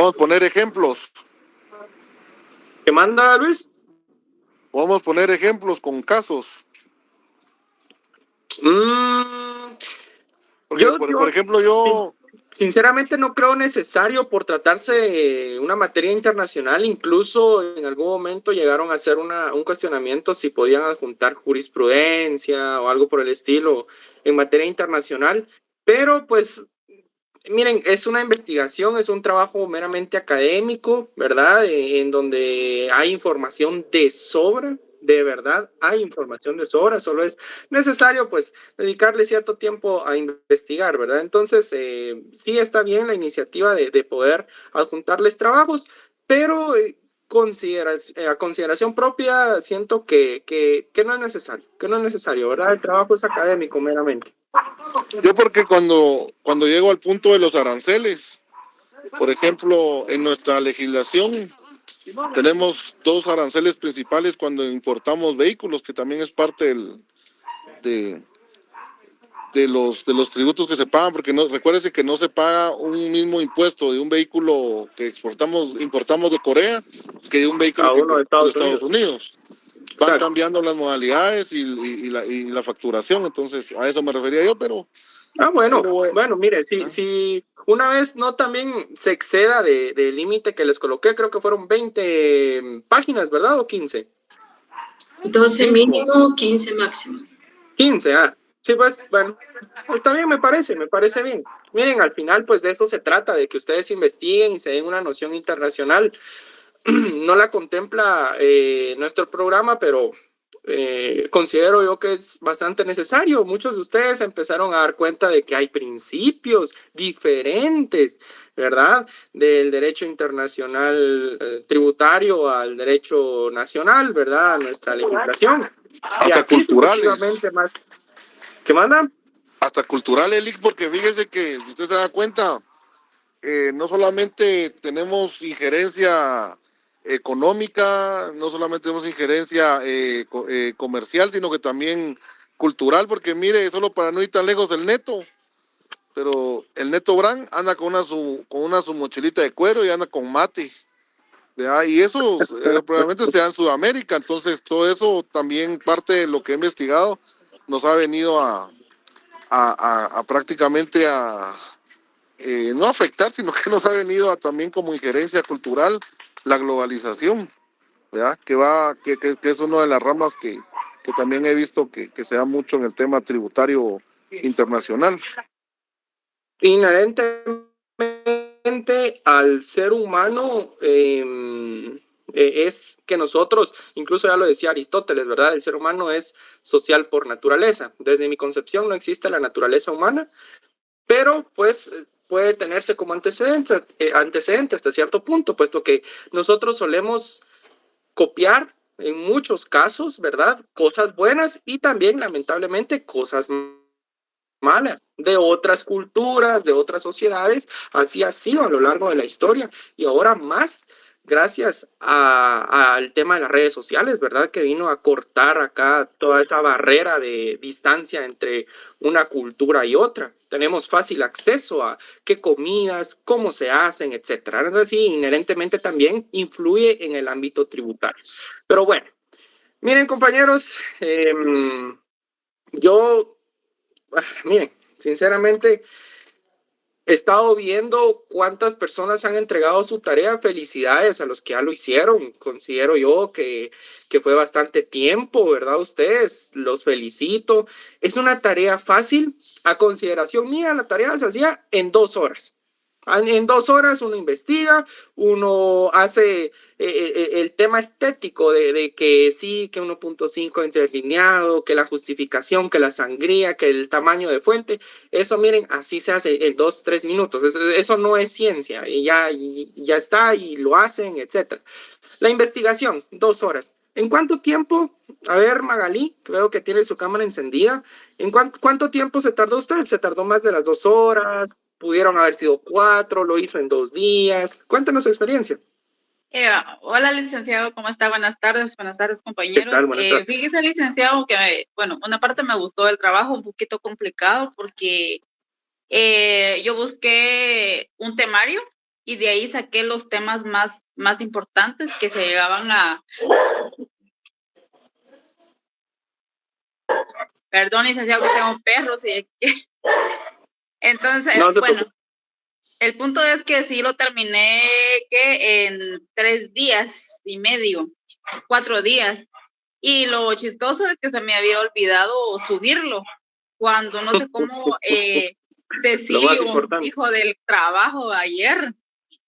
Podemos poner ejemplos. ¿Qué manda, Luis? Podemos poner ejemplos con casos. Porque, por ejemplo, yo... Sinceramente no creo necesario por tratarse de una materia internacional. Incluso en algún momento llegaron a hacer un cuestionamiento si podían adjuntar jurisprudencia o algo por el estilo en materia internacional. Pero pues, miren, es una investigación, es un trabajo meramente académico, ¿verdad? En donde hay información de sobra. De verdad, hay información de sobra, solo es necesario pues dedicarle cierto tiempo a investigar, ¿verdad? Entonces, sí está bien la iniciativa de poder adjuntarles trabajos, pero a consideración propia siento que no es necesario, ¿verdad? El trabajo es académico meramente. Yo porque cuando llego al punto de los aranceles, por ejemplo, en nuestra legislación tenemos 2 aranceles principales cuando importamos vehículos, que también es parte de los tributos que se pagan, porque recuérdese que no se paga un mismo impuesto de un vehículo que importamos de Corea que de un vehículo que importamos de Estados Unidos. Van cambiando las modalidades y la facturación, entonces a eso me refería yo, pero... Bueno, mire, si una vez no también se exceda del límite que les coloqué, creo que fueron 20 páginas, ¿verdad? ¿O 15? 12 mínimo, 15 máximo. 15, sí, pues, bueno, está bien, me parece bien. Miren, al final, pues de eso se trata, de que ustedes investiguen y se den una noción internacional. No la contempla nuestro programa, pero considero yo que es bastante necesario. Muchos de ustedes empezaron a dar cuenta de que hay principios diferentes, ¿verdad? Del derecho internacional tributario al derecho nacional, ¿verdad? A nuestra legislación. Hasta y así culturales. Más. ¿Qué manda? Hasta culturales, porque fíjese que, si usted se da cuenta, no solamente tenemos injerencia económica, no solamente tenemos injerencia comercial, sino que también cultural, porque mire, solo para no ir tan lejos del Neto, pero el Neto Brand anda con una su mochilita de cuero y anda con mate, ¿verdad? Y eso probablemente sea en Sudamérica, entonces todo eso también parte de lo que he investigado nos ha venido a prácticamente no afectar, sino que nos ha venido también como injerencia cultural la globalización, ¿verdad? Que es una de las ramas que también he visto que se da mucho en el tema tributario internacional. Inherentemente al ser humano es que nosotros, incluso ya lo decía Aristóteles, ¿verdad? El ser humano es social por naturaleza. Desde mi concepción no existe la naturaleza humana, pero pues puede tenerse como antecedente hasta cierto punto, puesto que nosotros solemos copiar en muchos casos, ¿verdad? Cosas buenas y también, lamentablemente, cosas malas de otras culturas, de otras sociedades. Así ha sido a lo largo de la historia y ahora más gracias al tema de las redes sociales, ¿verdad? Que vino a cortar acá toda esa barrera de distancia entre una cultura y otra. Tenemos fácil acceso a qué comidas, cómo se hacen, etcétera. Entonces, sí, inherentemente también influye en el ámbito tributario. Pero bueno, miren, compañeros, miren, sinceramente, he estado viendo cuántas personas han entregado su tarea. Felicidades a los que ya lo hicieron. Considero yo que fue bastante tiempo, ¿verdad? Ustedes, los felicito. Es una tarea fácil. A consideración mía, la tarea se hacía en 2 horas. En 2 horas uno investiga, uno hace el tema estético de que sí, que 1.5 interlineado, que la justificación, que la sangría, que el tamaño de fuente. Eso, miren, así se hace en 2, 3 minutos. Eso no es ciencia. Y ya está, y lo hacen, etc. La investigación, 2 horas. ¿En cuánto tiempo? A ver, Magalí, veo que tiene su cámara encendida. ¿En cuánto tiempo se tardó usted? ¿Se tardó más de las 2 horas? ¿Pudieron haber sido 4? ¿Lo hizo en 2 días? Cuéntanos su experiencia. Hola, licenciado, ¿cómo está? Buenas tardes, compañeros. ¿Qué tal? Buenas tardes. Fíjese, licenciado, que, una parte me gustó del trabajo, un poquito complicado, porque yo busqué un temario y de ahí saqué los temas más importantes que se llegaban a... Perdón, licenciado, que tengo perros y... Entonces, No se bueno, preocupe. el punto es que sí lo terminé que en 3 días y medio, 4 días. Y lo chistoso es que se me había olvidado subirlo. Cuando no sé cómo Lo más Cecilio importante. dijo del trabajo ayer.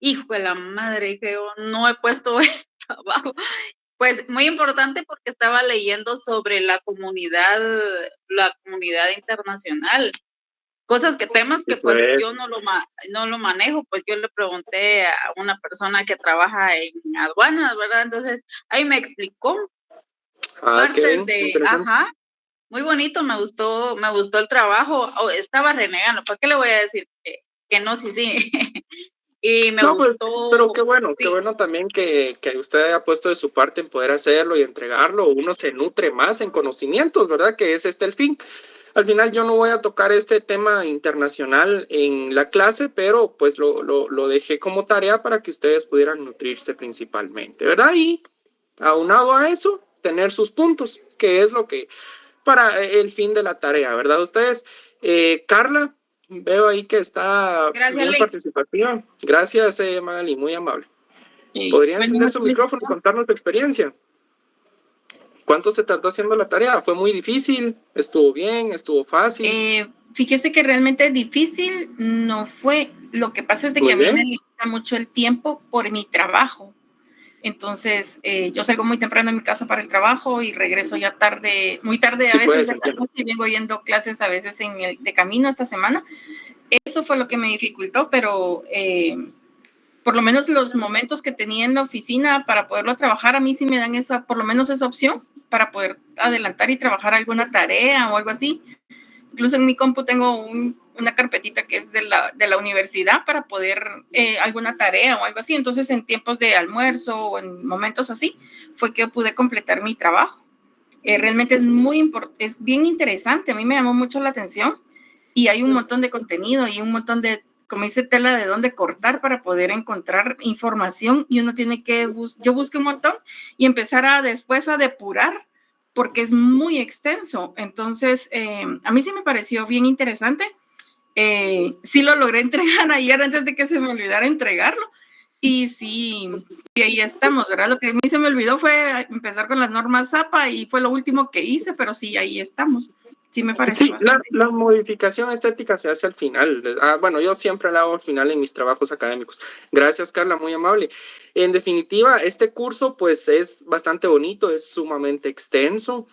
Hijo de la madre, que yo no he puesto el trabajo. Pues muy importante porque estaba leyendo sobre la comunidad internacional. Cosas temas Y que pues yo pues, no lo manejo, pues yo le pregunté a una persona que trabaja en aduanas, ¿verdad? Entonces ahí me explicó qué partes bien, de, interesante. ajá, muy bonito, me gustó el trabajo. Estaba renegando, ¿para qué le voy a decir que no? Sí, sí. Y me No, pues, pero gustó, qué sí, bueno también que usted haya puesto de su parte en poder hacerlo y entregarlo. Uno se nutre más en conocimientos, ¿verdad? Que es el fin. Al final yo no voy a tocar este tema internacional en la clase, pero pues lo dejé como tarea para que ustedes pudieran nutrirse principalmente, ¿verdad? Y aunado a eso, tener sus puntos, que es lo que para el fin de la tarea, ¿verdad? Ustedes, Carla, veo ahí que está gracias, bien Lick. participativa. Gracias, Magali, muy amable. Sí. ¿Podría Buenas encender su noches, micrófono y licenciado. contarnos su experiencia? ¿Cuánto se tardó haciendo la tarea? ¿Fue muy difícil? ¿Estuvo bien? ¿Estuvo fácil? Fíjese que realmente difícil no fue. Lo que pasa es de que Muy a mí me bien. limita mucho el tiempo por mi trabajo. Entonces, yo salgo muy temprano de mi casa para el trabajo y regreso ya tarde, muy tarde a Sí, veces pues, de la entiendo. noche, y vengo yendo clases a veces de camino esta semana. Eso fue lo que me dificultó, pero por lo menos los momentos que tenía en la oficina para poderlo trabajar, a mí sí me dan por lo menos esa opción para poder adelantar y trabajar alguna tarea o algo así. Incluso en mi compu tengo una carpetita que es de la universidad para poder alguna tarea o algo así. Entonces, en tiempos de almuerzo o en momentos así, fue que yo pude completar mi trabajo. Realmente es bien interesante. A mí me llamó mucho la atención y hay un montón de contenido y un montón de, como dice, tela de dónde cortar para poder encontrar información, y uno tiene que, yo busqué un montón y empezar después a depurar porque es muy extenso. Entonces, a mí sí me pareció bien interesante. Sí lo logré entregar ayer antes de que se me olvidara entregarlo. Y sí, ahí estamos, ¿verdad? Lo que a mí se me olvidó fue empezar con las normas ZAPA y fue lo último que hice, pero sí, ahí estamos. Sí me pareció Sí, bastante. la modificación estética se hace al final. Bueno, yo siempre la hago al final en mis trabajos académicos. Gracias, Carla, muy amable. En definitiva, este curso pues es bastante bonito, es sumamente extenso.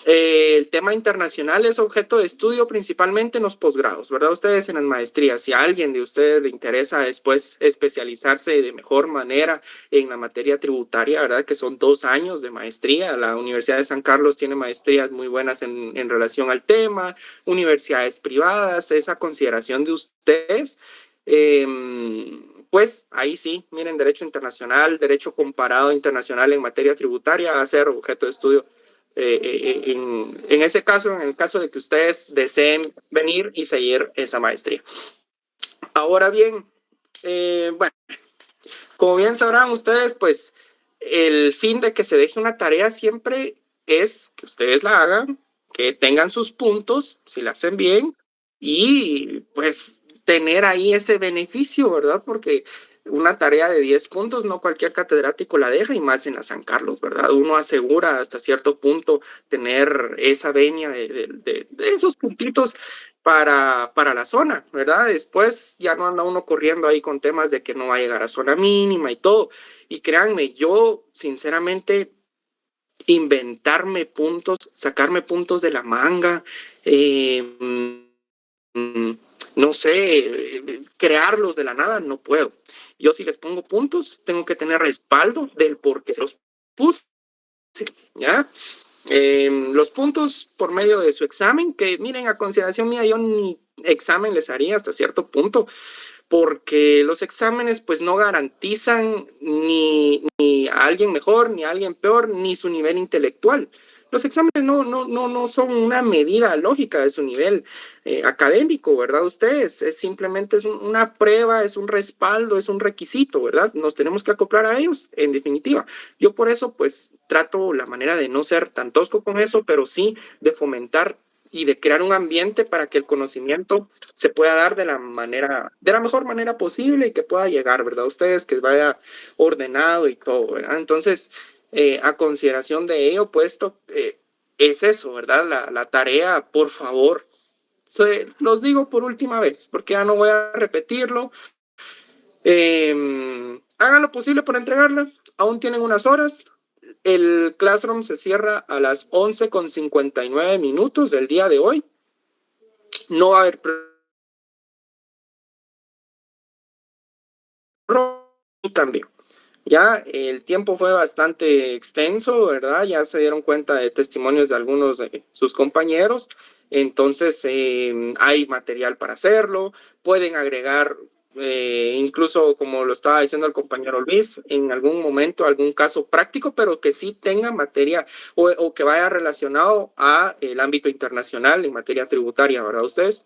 El tema internacional es objeto de estudio principalmente en los posgrados, ¿verdad? Ustedes en las maestrías, si a alguien de ustedes le interesa después especializarse de mejor manera en la materia tributaria, ¿verdad? Que son 2 años de maestría. La Universidad de San Carlos tiene maestrías muy buenas en relación al tema, universidades privadas, esa consideración de ustedes. Pues ahí sí, miren, derecho internacional, derecho comparado internacional en materia tributaria va a ser objeto de estudio en ese caso, en el caso de que ustedes deseen venir y seguir esa maestría. Ahora bien, bueno, como bien sabrán ustedes, pues el fin de que se deje una tarea siempre es que ustedes la hagan, que tengan sus puntos, si la hacen bien, y pues tener ahí ese beneficio, ¿verdad? Porque una tarea de 10 puntos no cualquier catedrático la deja, y más en la San Carlos, ¿verdad? Uno asegura hasta cierto punto tener esa veña de esos puntitos para la zona, ¿verdad? Después ya no anda uno corriendo ahí con temas de que no va a llegar a zona mínima y todo. Y créanme, yo sinceramente inventarme puntos, sacarme puntos de la manga, no sé, crearlos de la nada, no puedo. Yo si les pongo puntos, tengo que tener respaldo del por qué los puse, ¿ya? Los puntos por medio de su examen, que miren, a consideración mía, yo ni examen les haría hasta cierto punto, porque los exámenes pues no garantizan ni a alguien mejor, ni a alguien peor, ni su nivel intelectual, los exámenes no son una medida lógica de su nivel académico, ¿verdad? Ustedes, simplemente es una prueba, es un respaldo, es un requisito, ¿verdad? Nos tenemos que acoplar a ellos, en definitiva. Yo por eso, pues, trato la manera de no ser tan tosco con eso, pero sí de fomentar y de crear un ambiente para que el conocimiento se pueda dar de la mejor manera posible y que pueda llegar, ¿verdad? Ustedes, que vaya ordenado y todo, ¿verdad? Entonces, a consideración de ello, puesto, es eso, ¿verdad? La tarea, por favor, los digo por última vez, porque ya no voy a repetirlo. Hagan lo posible por entregarla, aún tienen unas horas. El Classroom se cierra a las 11:59 del día de hoy. No va a haber también. Ya el tiempo fue bastante extenso, ¿verdad? Ya se dieron cuenta de testimonios de algunos de sus compañeros. Entonces, hay material para hacerlo. Pueden agregar, incluso como lo estaba diciendo el compañero Luis, en algún momento, algún caso práctico, pero que sí tenga materia o que vaya relacionado a el ámbito internacional en materia tributaria, ¿verdad? Ustedes.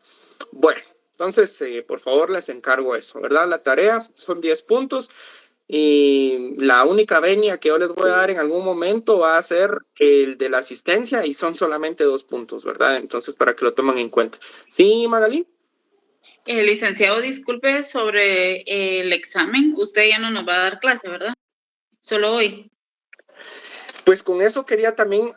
Bueno, entonces, por favor, les encargo eso, ¿verdad? La tarea son 10 puntos. Y la única venia que yo les voy a dar en algún momento va a ser el de la asistencia y son solamente 2 puntos, ¿verdad? Entonces, para que lo tomen en cuenta. ¿Sí, Magalí? Licenciado, disculpe sobre el examen. Usted ya no nos va a dar clase, ¿verdad? Solo hoy. Pues con eso quería también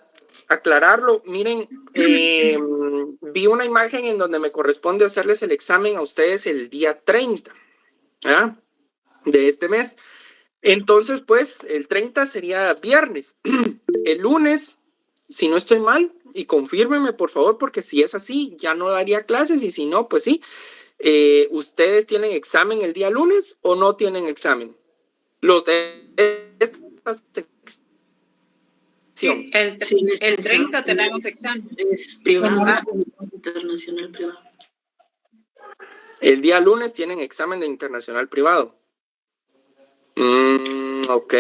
aclararlo. Miren, vi una imagen en donde me corresponde hacerles el examen a ustedes el día 30, ¿ah? De este mes. Entonces, pues, el 30 sería viernes. El lunes, si no estoy mal, y confírmeme, por favor, porque si es así, ya no daría clases, y si no, pues sí. ¿Ustedes tienen examen el día lunes o no tienen examen? Los de esta Sí, el 30 tenemos examen. Es privado, internacional privado. El día lunes tienen examen de internacional privado. Ok,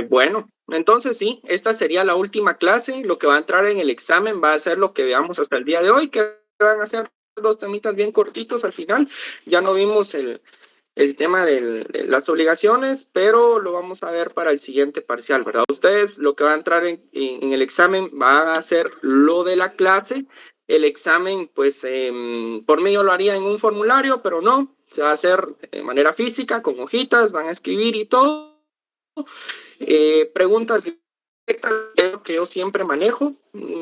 bueno. Entonces sí, esta sería la última clase. Lo que va a entrar en el examen va a ser lo que veamos hasta el día de hoy, que van a ser los temitas bien cortitos al final. Ya no vimos el tema de las obligaciones, pero lo vamos a ver para el siguiente parcial, ¿verdad? Ustedes lo que va a entrar en el examen va a ser lo de la clase. El examen, pues, por mí yo lo haría en un formulario, pero no, se va a hacer de manera física, con hojitas, van a escribir y todo. Preguntas directas, que yo siempre manejo.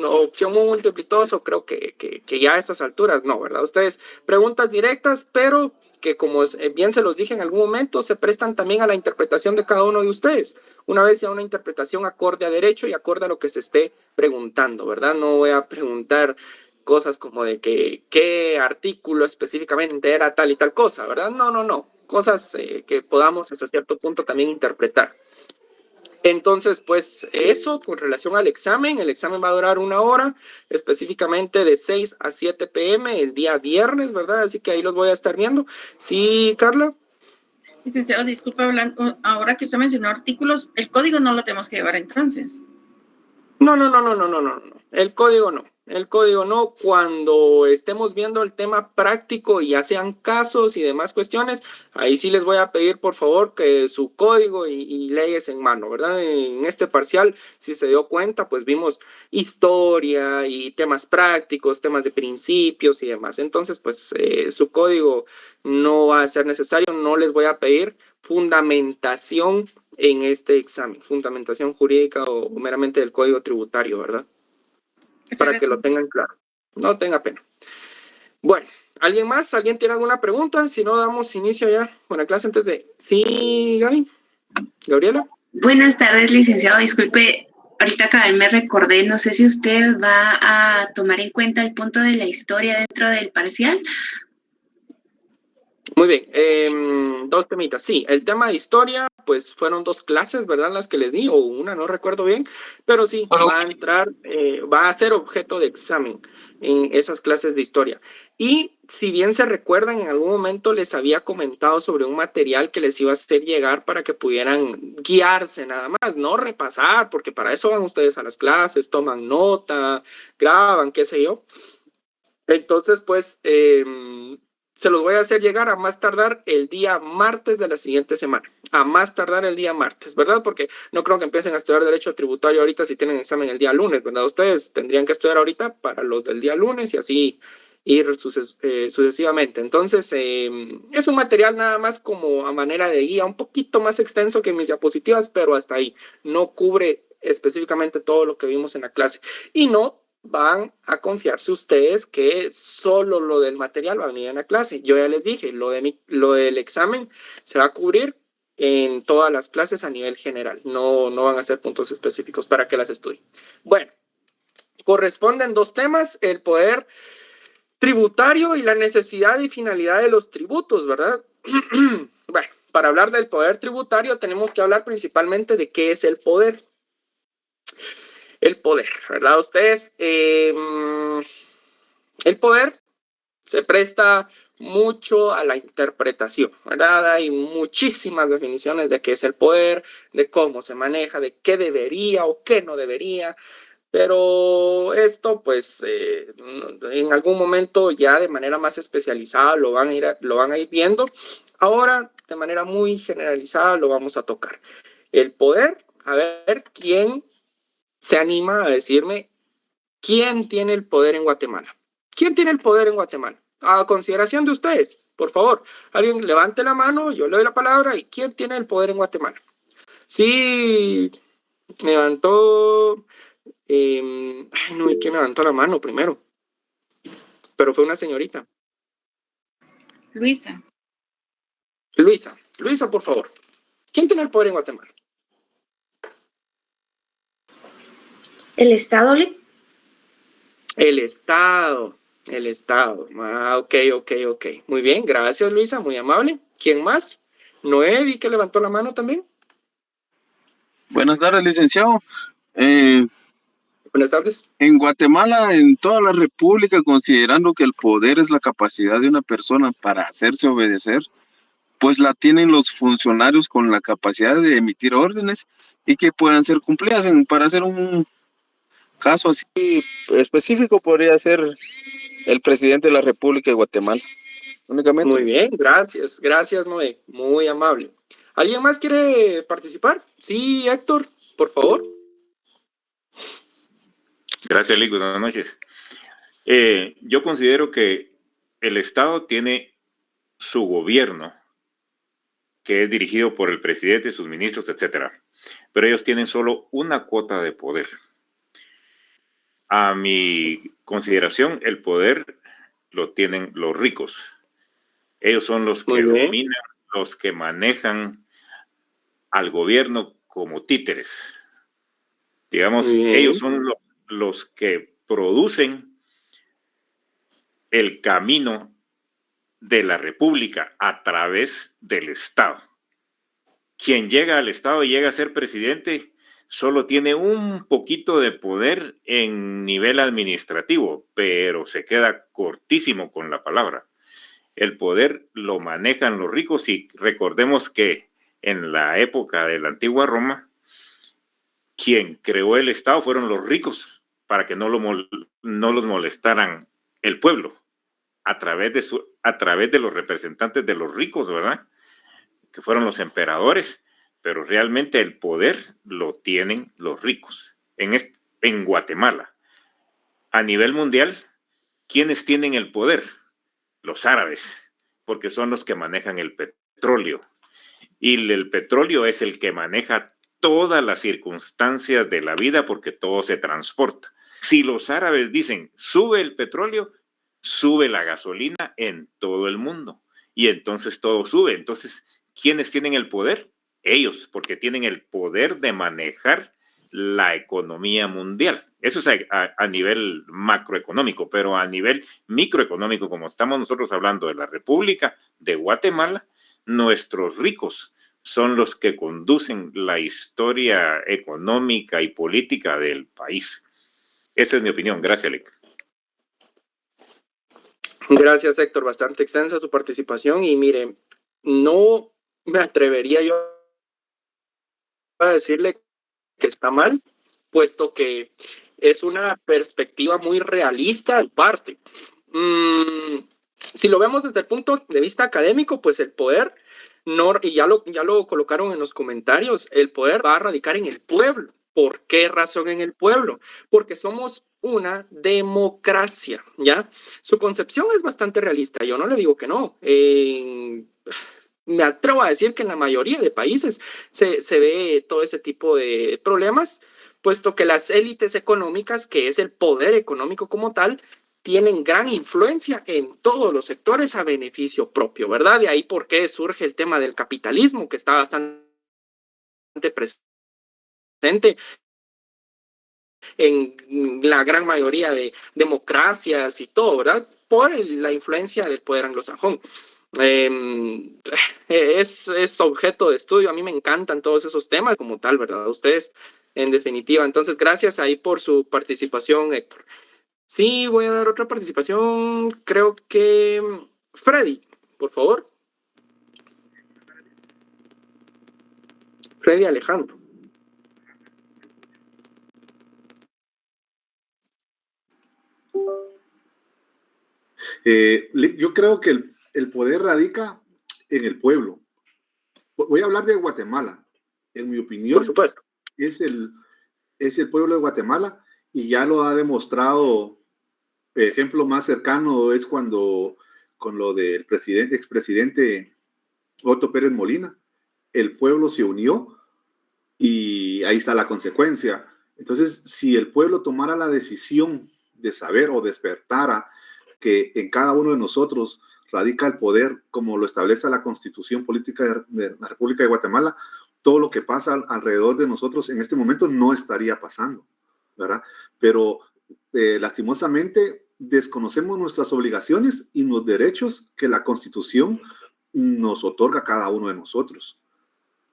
Opción multiplitoso, creo que ya a estas alturas no, ¿verdad? Ustedes, preguntas directas, pero que como bien se los dije en algún momento, se prestan también a la interpretación de cada uno de ustedes. Una vez ya una interpretación acorde a derecho y acorde a lo que se esté preguntando, ¿verdad? No voy a preguntar cosas como de que qué artículo específicamente era tal y tal cosa, ¿verdad? No. Cosas que podamos hasta cierto punto también interpretar. Entonces, pues eso con relación al examen. El examen va a durar 1 hora, específicamente de 6 a 7 p.m. el día viernes, ¿verdad? Así que ahí los voy a estar viendo. ¿Sí, Carla? Licenciado, disculpe, hablando, ahora que usted mencionó artículos, el código no lo tenemos que llevar entonces. No. El código no. El código no. Cuando estemos viendo el tema práctico y ya sean casos y demás cuestiones, ahí sí les voy a pedir, por favor, que su código y leyes en mano, ¿verdad? En este parcial, si se dio cuenta, pues vimos historia y temas prácticos, temas de principios y demás. Entonces, pues su código no va a ser necesario. No les voy a pedir fundamentación en este examen, fundamentación jurídica o meramente del código tributario, ¿verdad? Para que lo tengan claro. No tenga pena. Bueno, ¿alguien más? ¿Alguien tiene alguna pregunta? Si no, damos inicio ya con la clase antes de... Sí, Gaby. Gabriela. Buenas tardes, licenciado. Disculpe, ahorita me recordé, no sé si usted va a tomar en cuenta el punto de la historia dentro del parcial. Muy bien, 2 temitas. Sí, el tema de historia, pues fueron 2 clases, ¿verdad? Las que les di, o una, no recuerdo bien, pero sí, va a entrar, va a ser objeto de examen en esas clases de historia. Y si bien se recuerdan, en algún momento les había comentado sobre un material que les iba a hacer llegar para que pudieran guiarse nada más, no repasar, porque para eso van ustedes a las clases, toman nota, graban, qué sé yo. Entonces, pues, se los voy a hacer llegar a más tardar el día martes de la siguiente semana. A más tardar el día martes, ¿verdad? Porque no creo que empiecen a estudiar derecho tributario ahorita si tienen examen el día lunes, ¿verdad? Ustedes tendrían que estudiar ahorita para los del día lunes y así ir sucesivamente. Entonces, es un material nada más como a manera de guía, un poquito más extenso que mis diapositivas, pero hasta ahí. No cubre específicamente todo lo que vimos en la clase. Y no van a confiarse ustedes que solo lo del material va a venir en la clase. Yo ya les dije, lo del examen se va a cubrir en todas las clases a nivel general. No van a ser puntos específicos para que las estudien. Bueno, corresponden 2 temas, el poder tributario y la necesidad y finalidad de los tributos, ¿verdad? Bueno, para hablar del poder tributario tenemos que hablar principalmente de qué es el poder. El poder, ¿verdad? Ustedes, el poder se presta mucho a la interpretación, ¿verdad? Hay muchísimas definiciones de qué es el poder, de cómo se maneja, de qué debería o qué no debería, pero esto, pues, en algún momento ya de manera más especializada lo van a ir viendo. Ahora, de manera muy generalizada, lo vamos a tocar. El poder, a ver, ¿quién se anima a decirme quién tiene el poder en Guatemala? ¿Quién tiene el poder en Guatemala? A consideración de ustedes, por favor, alguien levante la mano, yo le doy la palabra. ¿Y quién tiene el poder en Guatemala? Sí, levantó, ay no, ¿y quién levantó la mano primero? Pero fue una señorita. Luisa. Luisa, por favor. ¿Quién tiene el poder en Guatemala? ¿El Estado, Lee? El Estado. Ok. Muy bien, gracias Luisa, muy amable. ¿Quién más? Noé, vi que levantó la mano también. Buenas tardes, licenciado. Buenas tardes. En Guatemala, en toda la República, considerando que el poder es la capacidad de una persona para hacerse obedecer, pues la tienen los funcionarios con la capacidad de emitir órdenes y que puedan ser cumplidas. Para hacer un caso así específico, podría ser el presidente de la República de Guatemala. Únicamente. Muy bien, gracias Noé, muy amable. ¿Alguien más quiere participar? Sí, Héctor, por favor. Gracias, Lick. Buenas noches. Yo considero que el Estado tiene su gobierno, que es dirigido por el presidente, sus ministros, etcétera. Pero ellos tienen solo una cuota de poder. A mi consideración, el poder lo tienen los ricos. Ellos son los que dominan, los que manejan al gobierno como títeres. Digamos, ellos son los que producen el camino de la República a través del Estado. Quien llega al Estado y llega a ser presidente solo tiene un poquito de poder en nivel administrativo, pero se queda cortísimo con la palabra. El poder lo manejan los ricos y recordemos que en la época de la antigua Roma, quien creó el Estado fueron los ricos para que no los molestaran el pueblo a través de los representantes de los ricos, ¿verdad? Que fueron los emperadores, pero realmente el poder lo tienen los ricos. En Guatemala, a nivel mundial, ¿quiénes tienen el poder? Los árabes, porque son los que manejan el petróleo. Y el petróleo es el que maneja todas las circunstancias de la vida porque todo se transporta. Si los árabes dicen, sube el petróleo, sube la gasolina en todo el mundo. Y entonces todo sube. Entonces, ¿quiénes tienen el poder? Ellos, porque tienen el poder de manejar la economía mundial. Eso es a nivel macroeconómico, pero a nivel microeconómico, como estamos nosotros hablando de la República de Guatemala, nuestros ricos son los que conducen la historia económica y política del país. Esa es mi opinión. Gracias, Lick. Gracias, Héctor. Bastante extensa su participación y mire, no me atrevería yo a decirle que está mal, puesto que es una perspectiva muy realista de su parte. Si lo vemos desde el punto de vista académico, pues el poder, no, y ya lo colocaron en los comentarios, el poder va a radicar en el pueblo. ¿Por qué razón en el pueblo? Porque somos una democracia, ¿ya? Su concepción es bastante realista, yo no le digo que no. Me atrevo a decir que en la mayoría de países se ve todo ese tipo de problemas, puesto que las élites económicas, que es el poder económico como tal, tienen gran influencia en todos los sectores a beneficio propio, ¿verdad? De ahí por qué surge el tema del capitalismo, que está bastante presente en la gran mayoría de democracias y todo, ¿verdad? Por la influencia del poder anglosajón. Es objeto de estudio, a mí me encantan todos esos temas como tal, ¿verdad? Ustedes, en definitiva. Entonces, gracias ahí por su participación, Héctor. Sí, voy a dar otra participación, creo que Freddy, por favor. Freddy Alejandro. Yo creo que el poder radica en el pueblo. Voy a hablar de Guatemala. En mi opinión, por supuesto, es el pueblo de Guatemala y ya lo ha demostrado. Ejemplo más cercano es cuando con lo del expresidente Otto Pérez Molina, el pueblo se unió y ahí está la consecuencia. Entonces, si el pueblo tomara la decisión de saber o despertara que en cada uno de nosotros radica el poder, como lo establece la Constitución Política de la República de Guatemala, todo lo que pasa alrededor de nosotros en este momento no estaría pasando, ¿verdad? Pero lastimosamente desconocemos nuestras obligaciones y los derechos que la Constitución nos otorga a cada uno de nosotros,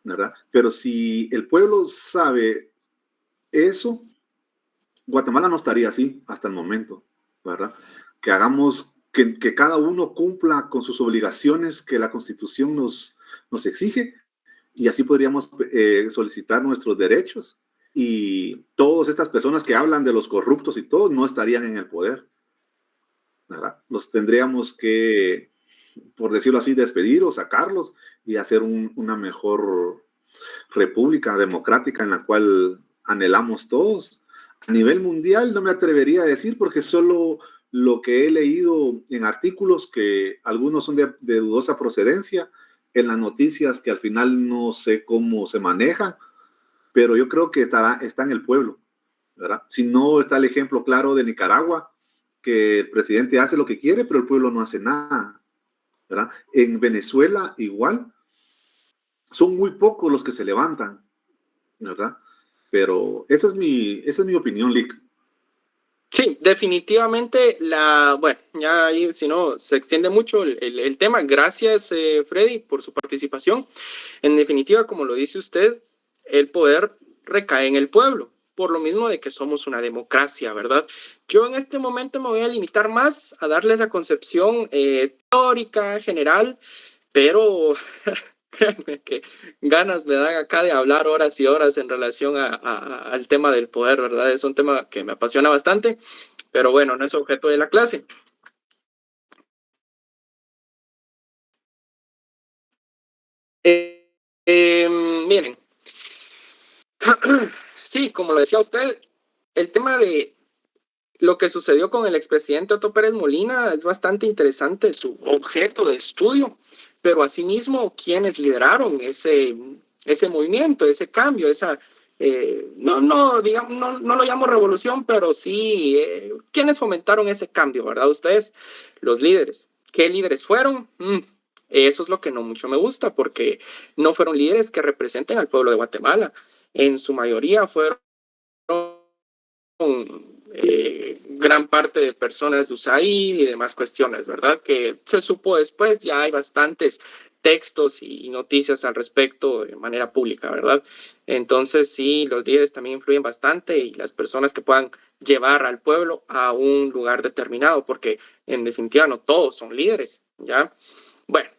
¿verdad? Pero si el pueblo sabe eso, Guatemala no estaría así hasta el momento, ¿verdad? Que hagamos, que cada uno cumpla con sus obligaciones que la Constitución nos exige y así podríamos solicitar nuestros derechos y todas estas personas que hablan de los corruptos y todo no estarían en el poder, ¿verdad? Los tendríamos que, por decirlo así, despedir o sacarlos y hacer una mejor república democrática en la cual anhelamos todos. A nivel mundial no me atrevería a decir porque solo lo que he leído en artículos que algunos son de dudosa procedencia, en las noticias que al final no sé cómo se manejan, pero yo creo que está en el pueblo, ¿verdad? Si no, está el ejemplo claro de Nicaragua, que el presidente hace lo que quiere, pero el pueblo no hace nada, ¿verdad? En Venezuela igual, son muy pocos los que se levantan, ¿verdad? Pero esa es mi opinión, Lick. Sí, definitivamente bueno, ya ahí si no se extiende mucho el tema. Gracias, Freddy, por su participación. En definitiva, como lo dice usted, el poder recae en el pueblo, por lo mismo de que somos una democracia, ¿verdad? Yo en este momento me voy a limitar más a darles la concepción teórica, general, pero créanme que ganas me dan acá de hablar horas y horas en relación al tema del poder, ¿verdad? Es un tema que me apasiona bastante, pero bueno, no es objeto de la clase. Miren, sí, como lo decía usted, el tema de lo que sucedió con el expresidente Otto Pérez Molina es bastante interesante, su objeto de estudio, pero asimismo, quienes lideraron ese movimiento, ese cambio, no lo llamo revolución, pero sí, quienes fomentaron ese cambio, ¿verdad? Ustedes, los líderes. ¿Qué líderes fueron? Eso es lo que no mucho me gusta, porque no fueron líderes que representen al pueblo de Guatemala. En su mayoría fueron gran parte de personas de USAID y demás cuestiones, ¿verdad? Que se supo después, ya hay bastantes textos y noticias al respecto de manera pública, ¿verdad? Entonces, sí, los líderes también influyen bastante y las personas que puedan llevar al pueblo a un lugar determinado, porque en definitiva no todos son líderes, ¿ya? Bueno,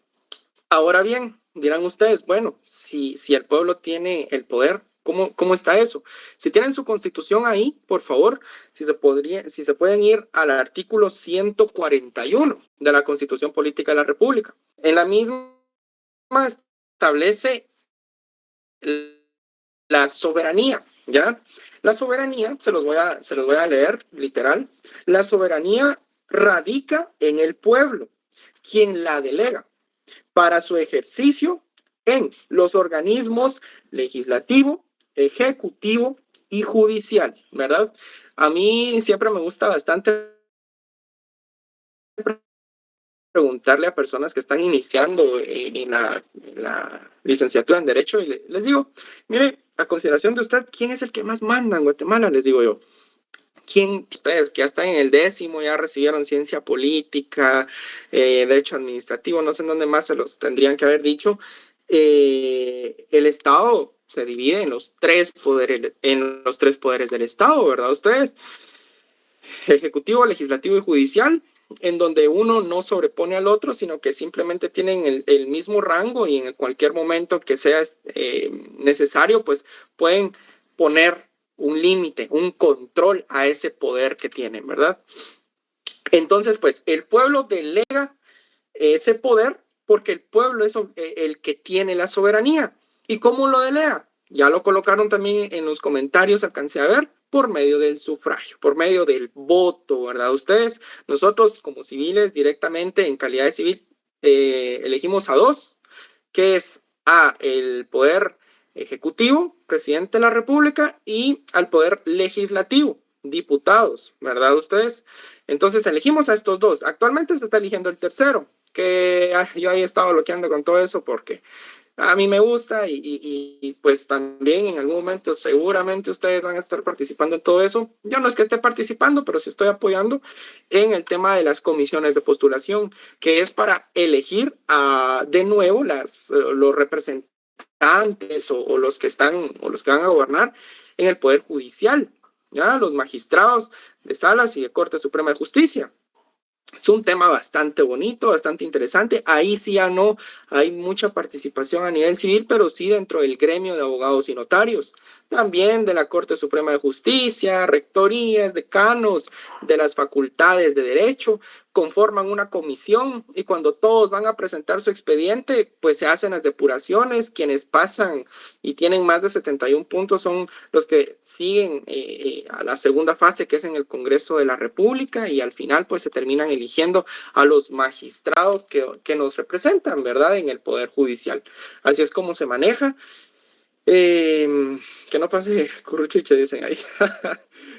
ahora bien, dirán ustedes, bueno, si el pueblo tiene el poder, ¿cómo está eso? Si tienen su constitución ahí, por favor, si se pueden ir al artículo 141 de la Constitución Política de la República. En la misma establece la soberanía, ¿ya? La soberanía, se los voy a leer literal, la soberanía radica en el pueblo, quien la delega para su ejercicio en los organismos legislativo, ejecutivo y judicial, ¿verdad? A mí siempre me gusta bastante preguntarle a personas que están iniciando en la licenciatura en Derecho y les digo, mire, a consideración de usted, ¿quién es el que más manda en Guatemala? Les digo yo. ¿Quién? Ustedes que ya están en el 10º, ya recibieron ciencia política, derecho administrativo, no sé en dónde más se los tendrían que haber dicho. El Estado se divide en los tres poderes del Estado, ¿verdad? Ustedes, ejecutivo, legislativo y judicial, en donde uno no sobrepone al otro, sino que simplemente tienen el mismo rango y en cualquier momento que sea necesario, pues pueden poner un límite, un control a ese poder que tienen, ¿verdad? Entonces, pues el pueblo delega ese poder porque el pueblo es el que tiene la soberanía. ¿Y cómo lo delega? Ya lo colocaron también en los comentarios, alcancé a ver, por medio del sufragio, por medio del voto, ¿verdad? Ustedes, nosotros como civiles, directamente en calidad de civil, elegimos a dos, que es el poder ejecutivo, presidente de la República, y al poder legislativo, diputados, ¿verdad ustedes? Entonces elegimos a estos dos. Actualmente se está eligiendo el tercero, que yo ahí he estado bloqueando con todo eso porque a mí me gusta y pues también en algún momento seguramente ustedes van a estar participando en todo eso. Yo no es que esté participando, pero sí estoy apoyando en el tema de las comisiones de postulación, que es para elegir de nuevo los representantes o los que van a gobernar en el Poder Judicial, ¿ya? Los magistrados de salas y de Corte Suprema de Justicia. Es un tema bastante bonito, bastante interesante. Ahí sí ya no hay mucha participación a nivel civil, pero sí dentro del gremio de abogados y notarios. También de la Corte Suprema de Justicia, rectorías, decanos, de las facultades de Derecho, conforman una comisión y cuando todos van a presentar su expediente, pues se hacen las depuraciones. Quienes pasan y tienen más de 71 puntos son los que siguen a la segunda fase, que es en el Congreso de la República, y al final pues se terminan eligiendo a los magistrados que nos representan, ¿verdad? En el Poder Judicial. Así es como se maneja. Que no pase curruchiche, dicen ahí.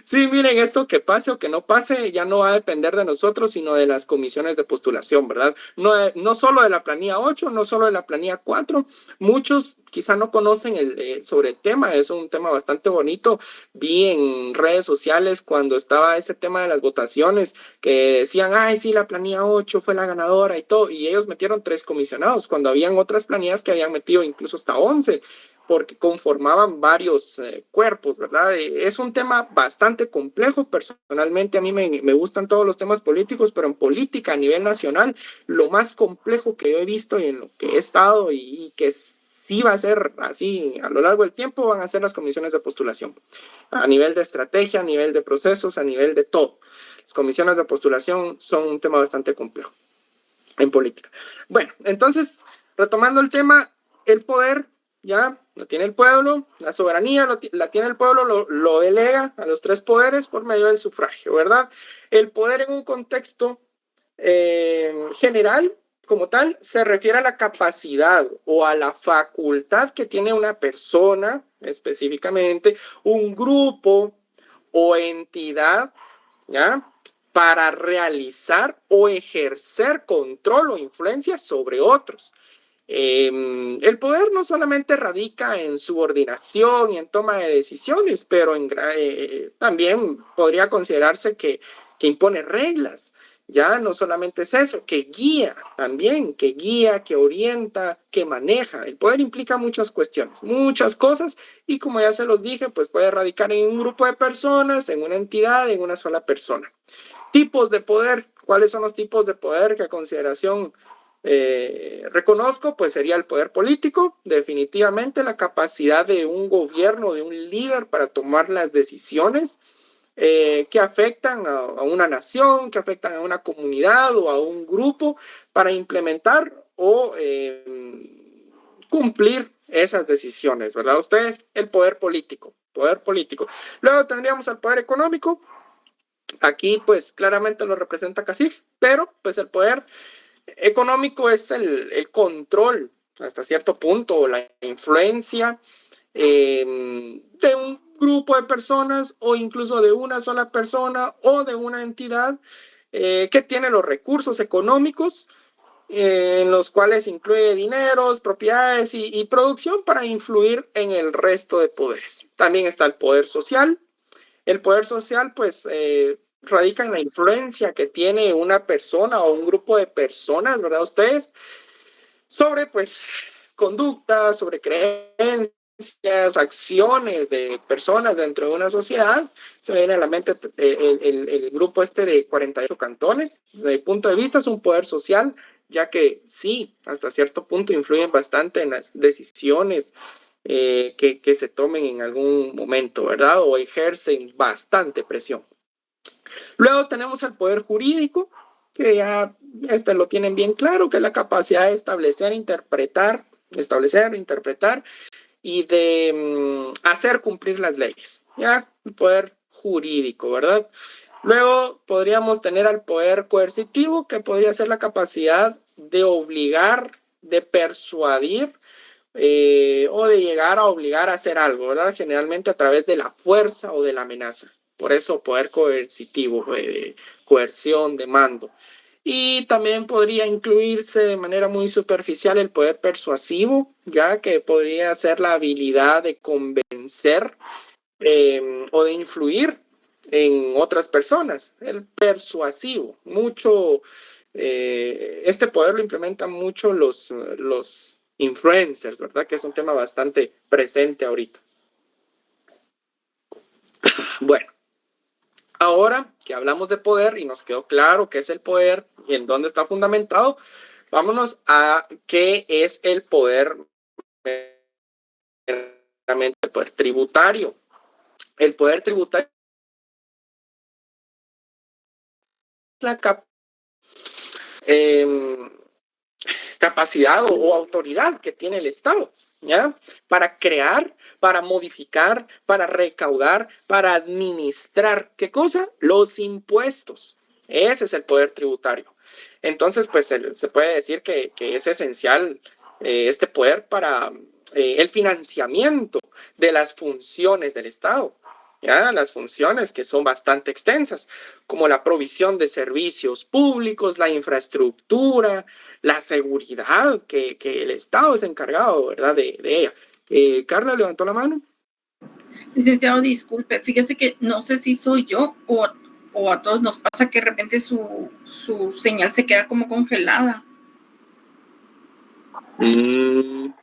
Sí, miren, esto que pase o que no pase ya no va a depender de nosotros, sino de las comisiones de postulación, ¿verdad? No solo de la planilla 8, no solo de la planilla 4. Muchos quizá no conocen sobre el tema, es un tema bastante bonito. Vi en redes sociales cuando estaba ese tema de las votaciones que decían, ay, sí, la planilla 8 fue la ganadora y todo, y ellos metieron 3 comisionados, cuando habían otras planillas que habían metido incluso hasta 11, porque conformaban varios cuerpos, ¿verdad? Es un tema bastante complejo. Personalmente a mí me gustan todos los temas políticos, pero en política a nivel nacional, lo más complejo que yo he visto y en lo que he estado y que sí va a ser así a lo largo del tiempo, van a ser las comisiones de postulación. A nivel de estrategia, a nivel de procesos, a nivel de todo. Las comisiones de postulación son un tema bastante complejo en política. Bueno, entonces, retomando el tema, el poder ya lo tiene el pueblo, la soberanía la tiene el pueblo, lo delega a los 3 poderes por medio del sufragio, ¿verdad? El poder en un contexto general, como tal, se refiere a la capacidad o a la facultad que tiene una persona, específicamente un grupo o entidad, ¿ya? Para realizar o ejercer control o influencia sobre otros. El poder no solamente radica en subordinación y en toma de decisiones, pero también podría considerarse que impone reglas, Ya no solamente es eso, que guía también, que guía, que orienta, que maneja. El poder implica muchas cuestiones, muchas cosas, y como ya se los dije, pues puede radicar en un grupo de personas, en una entidad, en una sola persona. Tipos de poder. ¿Cuáles son los tipos de poder que a consideración reconozco? Pues sería el poder político, definitivamente la capacidad de un gobierno, de un líder para tomar las decisiones que afectan a una nación, que afectan a una comunidad o a un grupo para implementar o cumplir esas decisiones, ¿verdad? Ustedes, el poder político, poder político. Luego tendríamos el poder económico. Aquí, pues, claramente lo representa CACIF, pero, pues, el poder económico es el control, hasta cierto punto, la influencia de un grupo de personas o incluso de una sola persona o de una entidad que tiene los recursos económicos en los cuales incluye dineros, propiedades y producción para influir en el resto de poderes. También está el poder social. El poder social, pues, radica en la influencia que tiene una persona o un grupo de personas, ¿verdad? Ustedes, sobre, pues, conductas, sobre creencias, acciones de personas dentro de una sociedad. Se me viene a la mente el grupo de 48 cantones. Desde mi punto de vista es un poder social, ya que sí, hasta cierto punto influyen bastante en las decisiones que se tomen en algún momento, ¿verdad? O ejercen bastante presión. Luego tenemos el poder jurídico, que ya lo tienen bien claro, que es la capacidad de establecer, interpretar y de hacer cumplir las leyes, ¿ya? El poder jurídico, ¿verdad? Luego podríamos tener al poder coercitivo, que podría ser la capacidad de obligar, de persuadir o de llegar a obligar a hacer algo, ¿verdad? Generalmente a través de la fuerza o de la amenaza. Por eso poder coercitivo, coerción, de mando. Y también podría incluirse de manera muy superficial el poder persuasivo, ya que podría ser la habilidad de convencer o de influir en otras personas. El persuasivo, mucho, este poder lo implementan mucho los influencers, ¿verdad? Que es un tema bastante presente ahorita. Bueno. Ahora que hablamos de poder y nos quedó claro qué es el poder y en dónde está fundamentado, vámonos a qué es el poder tributario. El poder tributario es la capacidad o autoridad que tiene el Estado, ¿ya? Para crear, para modificar, para recaudar, para administrar, ¿qué cosa? Los impuestos. Ese es el poder tributario. Entonces, pues se puede decir que es esencial este poder para el financiamiento de las funciones del Estado. ¿Ya? Las funciones que son bastante extensas, como la provisión de servicios públicos, la infraestructura, la seguridad, que el Estado es encargado, ¿verdad? de ella. Carla levantó la mano. Licenciado, disculpe, fíjese que no sé si soy yo o a todos nos pasa que de repente su señal se queda como congelada. Pero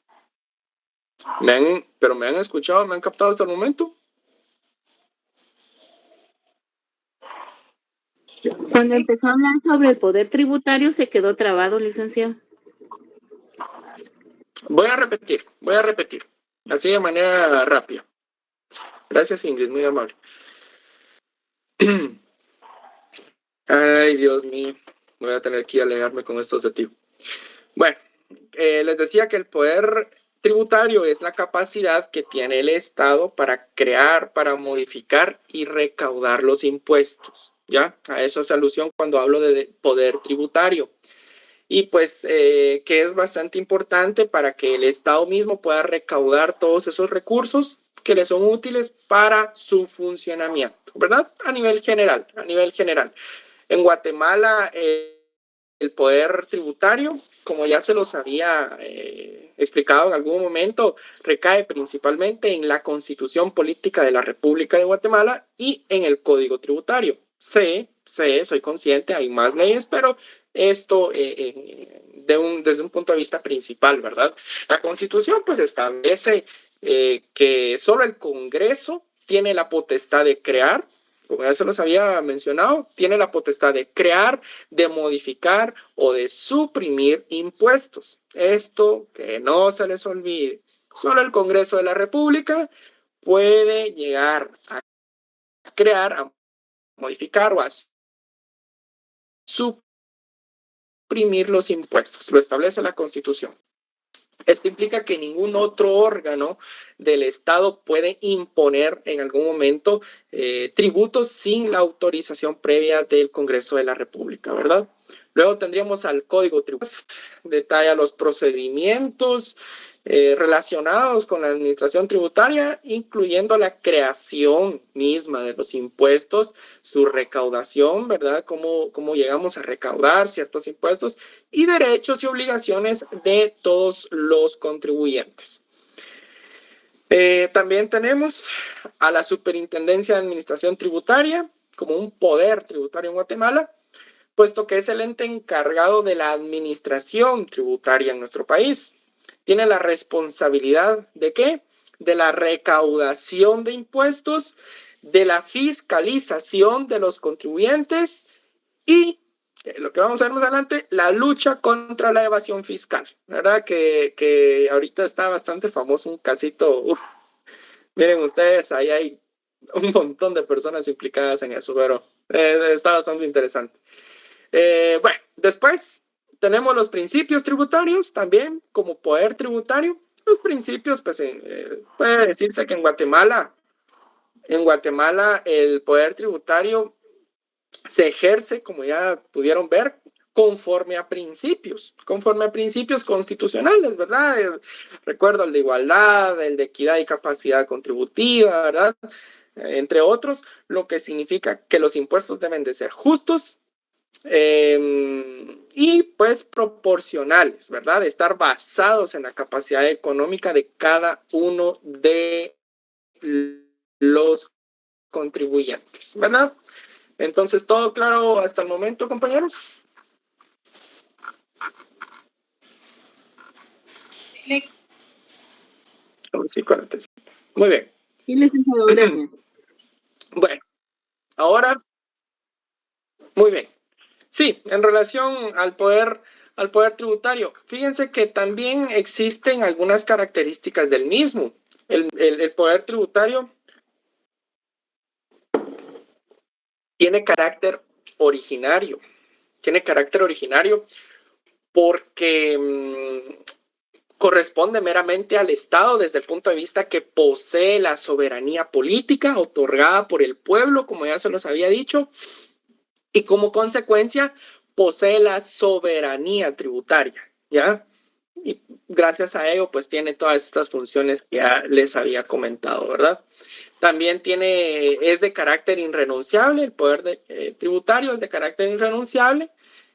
me han escuchado, me han captado hasta el momento. Cuando empezó a hablar sobre el poder tributario se quedó trabado, licenciado. Voy a repetir, así de manera rápida. Gracias, Ingrid, muy amable. Ay, Dios mío, voy a tener que alejarme con estos de ti. Bueno, les decía que el poder tributario es la capacidad que tiene el Estado para crear, para modificar y recaudar los impuestos. ¿Ya? A eso es alusión cuando hablo de poder tributario. Y pues que es bastante importante para que el Estado mismo pueda recaudar todos esos recursos que le son útiles para su funcionamiento, ¿verdad? A nivel general. En Guatemala, el poder tributario, como ya se los había explicado en algún momento, recae principalmente en la Constitución Política de la República de Guatemala y en el Código Tributario. Sí, soy consciente, hay más leyes, pero esto desde un punto de vista principal, ¿verdad? La Constitución pues establece que solo el Congreso tiene la potestad de crear, como ya se los había mencionado, tiene la potestad de crear, de modificar o de suprimir impuestos. Esto que no se les olvide, solo el Congreso de la República puede llegar a crear, a modificar o a suprimir los impuestos. Lo establece la Constitución. Esto implica que ningún otro órgano del Estado puede imponer en algún momento tributos sin la autorización previa del Congreso de la República, ¿verdad? Luego tendríamos al Código Tributario, detalla los procedimientos relacionados con la administración tributaria, incluyendo la creación misma de los impuestos, su recaudación, ¿verdad? Cómo llegamos a recaudar ciertos impuestos y derechos y obligaciones de todos los contribuyentes. También tenemos a la Superintendencia de Administración Tributaria como un poder tributario en Guatemala, puesto que es el ente encargado de la administración tributaria en nuestro país. Tiene la responsabilidad ¿de qué? De la recaudación de impuestos, de la fiscalización de los contribuyentes y lo que vamos a ver más adelante, la lucha contra la evasión fiscal, ¿verdad? Que ahorita está bastante famoso un casito. Miren ustedes, ahí hay un montón de personas implicadas en eso, pero está bastante interesante. Bueno, después tenemos los principios tributarios también como poder tributario. Los principios, pues puede decirse que en Guatemala el poder tributario se ejerce, como ya pudieron ver, conforme a principios constitucionales, ¿verdad? Recuerdo el de igualdad, el de equidad y capacidad contributiva, ¿verdad? Entre otros, lo que significa que los impuestos deben de ser justos y pues proporcionales, ¿verdad? Estar basados en la capacidad económica de cada uno de los contribuyentes, ¿verdad? Entonces, ¿todo claro hasta el momento, compañeros? Sí, 45. Muy bien. Sí, licenciado, gracias. Bueno, ahora, muy bien. Sí, en relación al poder tributario, fíjense que también existen algunas características del mismo. El poder tributario tiene carácter originario. Tiene carácter originario porque corresponde meramente al Estado desde el punto de vista que posee la soberanía política otorgada por el pueblo, como ya se los había dicho, y como consecuencia posee la soberanía tributaria, ¿ya? Y gracias a ello, pues tiene todas estas funciones que ya les había comentado, ¿verdad? También es de carácter irrenunciable, el poder tributario es de carácter irrenunciable,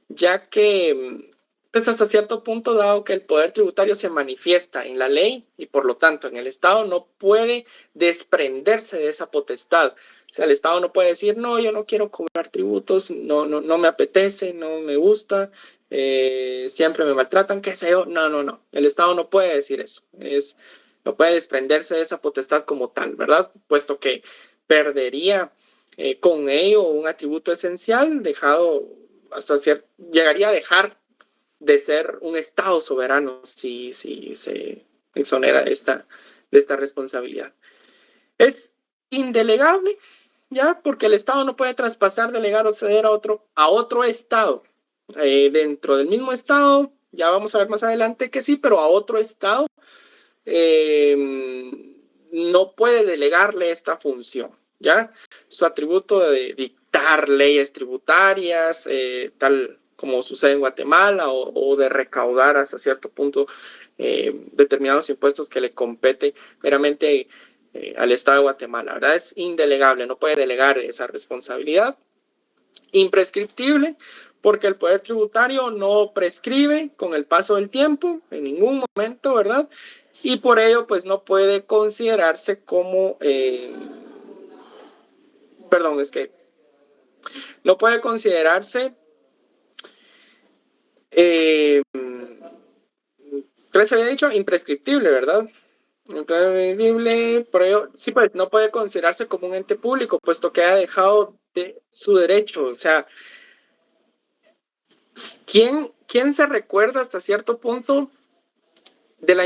ya que pues hasta cierto punto, dado que el poder tributario se manifiesta en la ley y por lo tanto en el Estado, no puede desprenderse de esa potestad. O sea, el Estado no puede decir, no, yo no quiero cobrar tributos, no me apetece, no me gusta, siempre me maltratan, qué sé yo. No. El Estado no puede decir eso. No puede desprenderse de esa potestad como tal, ¿verdad? Puesto que perdería con ello un atributo esencial, llegaría a dejar de ser un Estado soberano si se exonera de esta responsabilidad. Es indelegable, ¿ya? Porque el Estado no puede traspasar, delegar o ceder a otro Estado. Dentro del mismo Estado, ya vamos a ver más adelante que sí, pero a otro Estado no puede delegarle esta función, ¿ya? Su atributo de dictar leyes tributarias, tal como sucede en Guatemala, o de recaudar hasta cierto punto determinados impuestos que le compete meramente al Estado de Guatemala, ¿verdad? Es indelegable, no puede delegar esa responsabilidad. Imprescriptible, porque el poder tributario no prescribe con el paso del tiempo en ningún momento, ¿verdad? Y por ello, pues no puede considerarse como, No puede considerarse ¿qué les había dicho? Imprescriptible, ¿verdad? Imprescriptible, pero sí, pues no puede considerarse como un ente público, puesto que ha dejado de su derecho. O sea, ¿quién se recuerda hasta cierto punto de la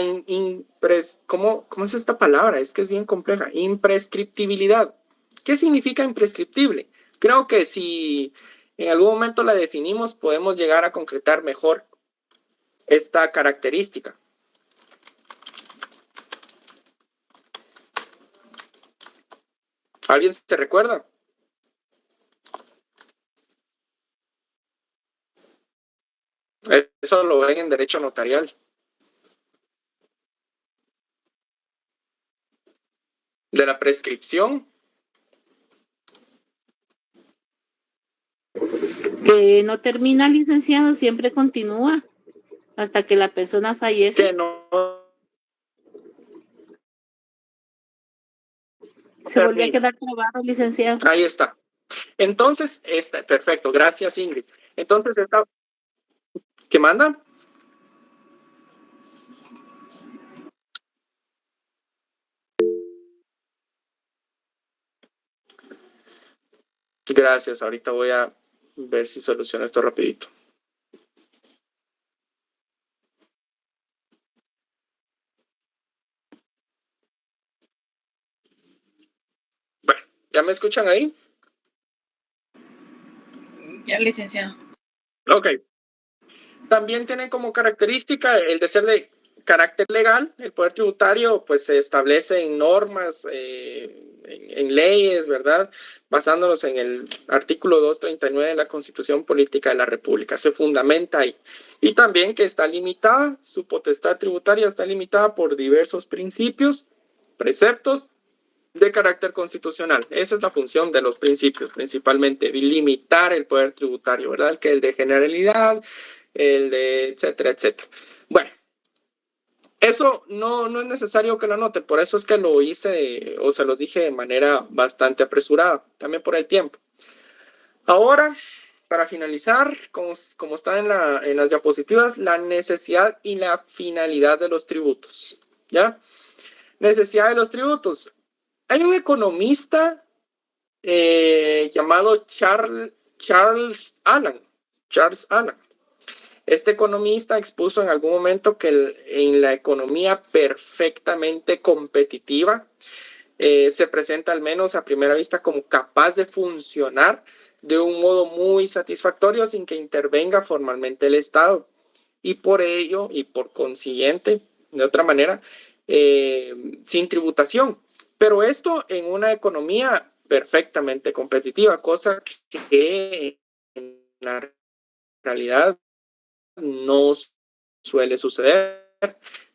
¿cómo es esta palabra? Es que es bien compleja. Imprescriptibilidad. ¿Qué significa imprescriptible? Creo que si en algún momento la definimos, podemos llegar a concretar mejor esta característica. ¿Alguien se recuerda? Eso lo ven en derecho notarial. De la prescripción. Que no termina, licenciado, siempre continúa hasta que la persona fallece. Que no Se volvió a quedar trabado, licenciado. Ahí está. Entonces, perfecto. Gracias, Ingrid. Entonces, ¿qué manda? Gracias. Ahorita voy a ver si soluciono esto rapidito. Bueno, ¿ya me escuchan ahí? Ya, licenciado. Ok. También tiene como característica el de ser de carácter legal. El poder tributario pues se establece en normas, en leyes, ¿verdad? Basándonos en el artículo 239 de la Constitución Política de la República. Se fundamenta ahí. Y también que está limitada, su potestad tributaria está limitada por diversos principios, preceptos de carácter constitucional. Esa es la función de los principios, principalmente, limitar el poder tributario, ¿verdad? Que el de generalidad, el de etcétera, etcétera. Bueno, eso no es necesario que lo anote, por eso es que lo hice o se los dije de manera bastante apresurada, también por el tiempo. Ahora, para finalizar, como está en las diapositivas, la necesidad y la finalidad de los tributos, ¿ya? Necesidad de los tributos. Hay un economista llamado Charles Allen. Este economista expuso en algún momento que en la economía perfectamente competitiva se presenta al menos a primera vista como capaz de funcionar de un modo muy satisfactorio sin que intervenga formalmente el Estado. Y por ello, y por consiguiente, de otra manera, sin tributación. Pero esto en una economía perfectamente competitiva, cosa que en la realidad no suele suceder,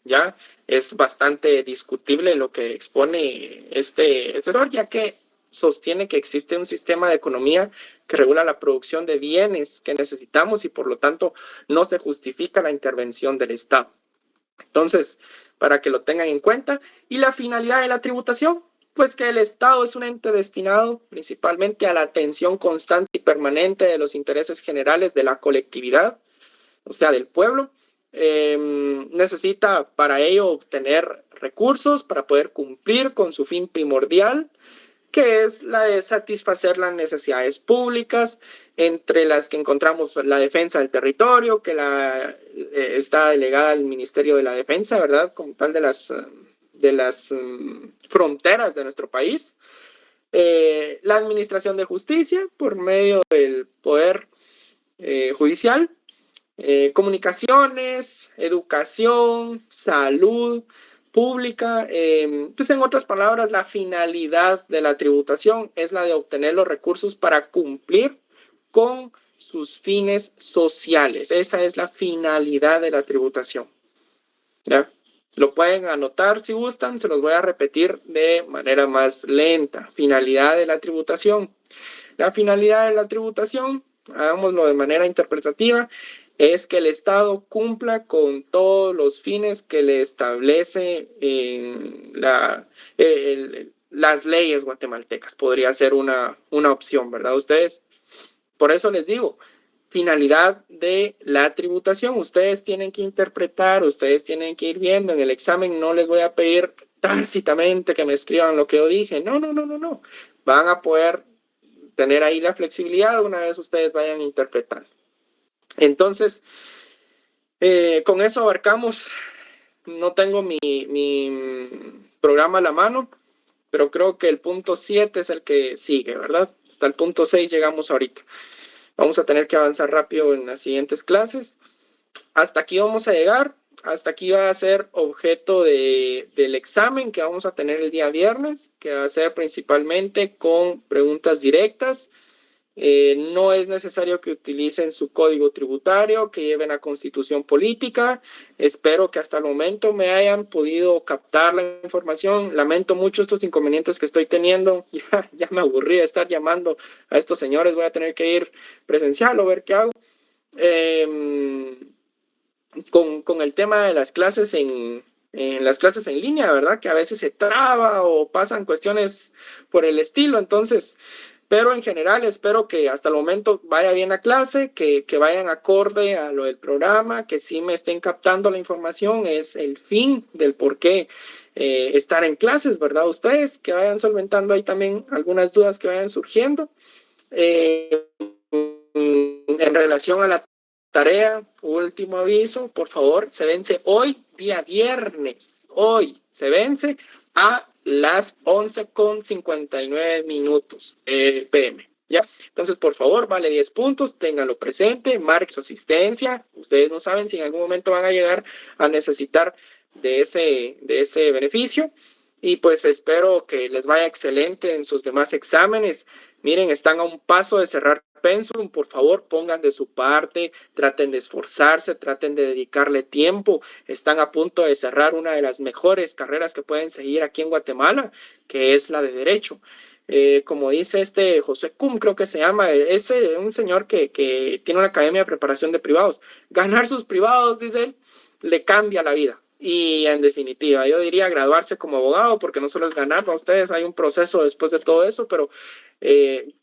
¿ya? Es bastante discutible lo que expone este autor, ya que sostiene que existe un sistema de economía que regula la producción de bienes que necesitamos y por lo tanto no se justifica la intervención del Estado. Entonces, para que lo tengan en cuenta. Y la finalidad de la tributación, pues que el Estado es un ente destinado principalmente a la atención constante y permanente de los intereses generales de la colectividad, o sea, del pueblo. Necesita para ello obtener recursos para poder cumplir con su fin primordial, que es la de satisfacer las necesidades públicas, entre las que encontramos la defensa del territorio, que está delegada al Ministerio de la Defensa, ¿verdad? Como tal de las fronteras de nuestro país. La administración de justicia por medio del poder judicial, comunicaciones, educación, salud pública, pues en otras palabras, la finalidad de la tributación es la de obtener los recursos para cumplir con sus fines sociales. Esa es la finalidad de la tributación. ¿Ya? Lo pueden anotar si gustan, se los voy a repetir de manera más lenta. Finalidad de la tributación. La finalidad de la tributación, hagámoslo de manera interpretativa, es que el Estado cumpla con todos los fines que le establece las leyes guatemaltecas. Podría ser una opción, ¿verdad? Ustedes. por eso les digo, finalidad de la tributación. Ustedes tienen que interpretar, ustedes tienen que ir viendo. En el examen no les voy a pedir tácitamente que me escriban lo que yo dije. No. Van a poder tener ahí la flexibilidad una vez ustedes vayan interpretando. Entonces, con eso abarcamos. No tengo mi programa a la mano, pero creo que el punto 7 es el que sigue, ¿verdad? Hasta el punto 6 llegamos ahorita. Vamos a tener que avanzar rápido en las siguientes clases. Hasta aquí vamos a llegar. Hasta aquí va a ser objeto del examen que vamos a tener el día viernes, que va a ser principalmente con preguntas directas. No es necesario que utilicen su código tributario, que lleven la constitución política. Espero que hasta el momento me hayan podido captar la información. Lamento mucho estos inconvenientes que estoy teniendo. Ya me aburrí de estar llamando a estos señores. Voy a tener que ir presencial o ver qué hago. Con el tema de las clases en las clases en línea, ¿verdad? Que a veces se traba o pasan cuestiones por el estilo. Entonces, pero en general espero que hasta el momento vaya bien la clase, que vayan acorde a lo del programa, que sí me estén captando la información. Es el fin del por qué estar en clases, ¿verdad? Ustedes que vayan solventando ahí también algunas dudas que vayan surgiendo. En relación a la tarea, último aviso, por favor, se vence hoy, día viernes. Hoy se vence a las 11:59 PM, ¿ya? Entonces, por favor, vale 10 puntos, ténganlo presente, marque su asistencia. Ustedes no saben si en algún momento van a llegar a necesitar de ese beneficio. Y pues espero que les vaya excelente en sus demás exámenes. Miren, están a un paso de cerrar pensum. Por favor, pongan de su parte, traten de esforzarse, traten de dedicarle tiempo. Están a punto de cerrar una de las mejores carreras que pueden seguir aquí en Guatemala, que es la de Derecho. Como dice José Cum, creo que se llama, un señor que tiene una academia de preparación de privados. Ganar sus privados, dice él, le cambia la vida. Y en definitiva, yo diría graduarse como abogado, porque no solo es ganar para ustedes, hay un proceso después de todo eso, pero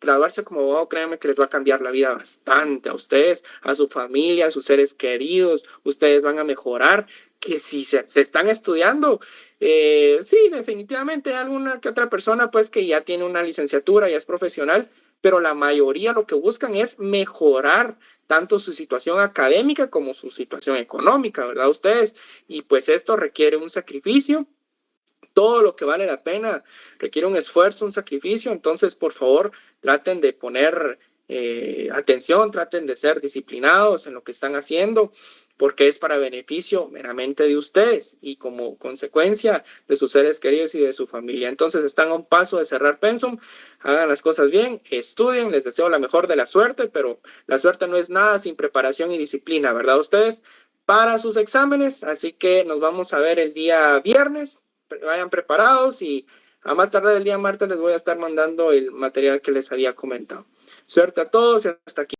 graduarse como abogado, créanme que les va a cambiar la vida bastante a ustedes, a su familia, a sus seres queridos. Ustedes van a mejorar, que si se están estudiando, sí, definitivamente hay alguna que otra persona pues que ya tiene una licenciatura, ya es profesional, pero la mayoría lo que buscan es mejorar tanto su situación académica como su situación económica, ¿verdad? Ustedes, y pues esto requiere un sacrificio. Todo lo que vale la pena requiere un esfuerzo, un sacrificio. Entonces, por favor, traten de poner atención, traten de ser disciplinados en lo que están haciendo, porque es para beneficio meramente de ustedes y como consecuencia de sus seres queridos y de su familia. Entonces, están a un paso de cerrar pensum. Hagan las cosas bien, estudien, les deseo la mejor de la suerte, pero la suerte no es nada sin preparación y disciplina, ¿verdad? Ustedes para sus exámenes, así que nos vamos a ver el día viernes. Vayan preparados y a más tardar el día martes les voy a estar mandando el material que les había comentado. Suerte a todos y hasta aquí.